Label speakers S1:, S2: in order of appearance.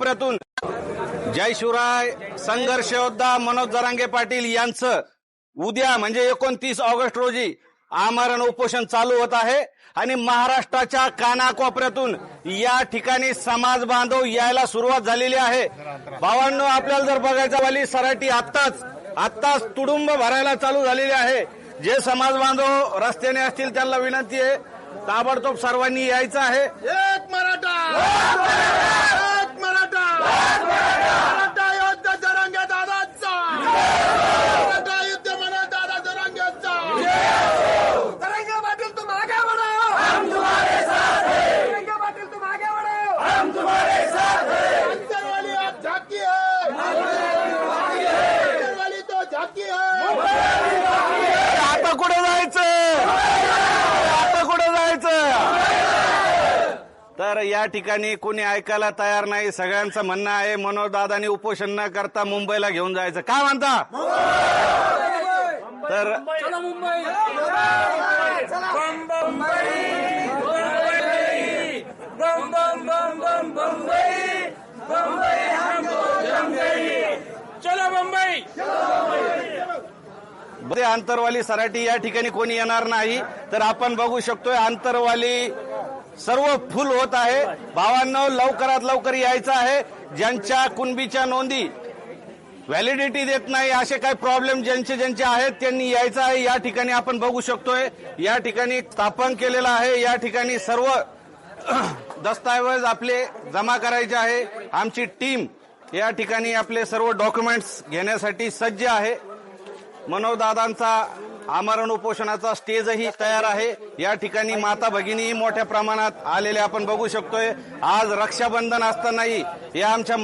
S1: कानाकोपऱ्यातून जय शिवराय संघर्ष योद्धा मनोज जरांगे पाटील यांचं उद्या म्हणजे 29 ऑगस्ट रोजी आमरण उपोषण चालू होत आहे आणि महाराष्ट्राच्या कानाकोपऱ्यातून या ठिकाणी समाज बांधव यायला सुरुवात झालेली आहे। भावांनो, आपल्याला जर बघायचं वाली सराटी आत्ताच तुडुंब भरायला चालू झालेली आहे। जे समाज बांधव रस्त्याने असतील त्यांना विनंती आहे ताबडतोब सर्वांनी यायचं आहे।
S2: एक मराठा एक मराठा मराठा योद्धा जरांगे दादाचा मराठा युद्ध म्हणा दादा जरांगेचा जरांगे पाटील तुम आगे बढ़ो हम तुम्हारे साथ हैं जरांगे पाटील तुम आगे बढ़ो हम तुम्हारे साथ हैं अंतरवाली आप झांकी है अंतरवाली तो झांकी है।
S1: आता कुठे जायचं तर या ठिकाणी कोणी ऐकायला तयार नाही। सगळ्यांचं म्हणणं आहे मनोज दादांनी उपोषण न करता मुंबईला घेऊन जायचं। काय म्हणता? तर
S3: चलो मुंबई
S1: आंतरवाली सराटी या ठिकाणी कोणी येणार नाही। तर आपण बघू शकतोय आंतरवाली सर्व फुल होत आहे। भावांनो, लवकरात लवकर यायचं आहे। ज्यांच्या कुणबीच्या नोंदी व्हॅलिडिटी देत नाही असे काही प्रॉब्लेम ज्यांचे आहेत त्यांनी यायचं आहे। या ठिकाणी आपण बघू शकतोय या ठिकाणी स्थापन केलेलं आहे। या ठिकाणी सर्व दस्तऐवज आपले जमा करायचे आहे। आमची टीम या ठिकाणी आपले सर्व डॉक्युमेंट्स घेण्यासाठी सज्ज आहे। मनोज दादांचा आमरण उपोषणाचा स्टेजही तयार आहे। या ठिकाणी माता भगिनी मोठ्या प्रमाणात आलेले आपण बघू शकतोय। आज रक्षाबंधन असतानाही या आमच्या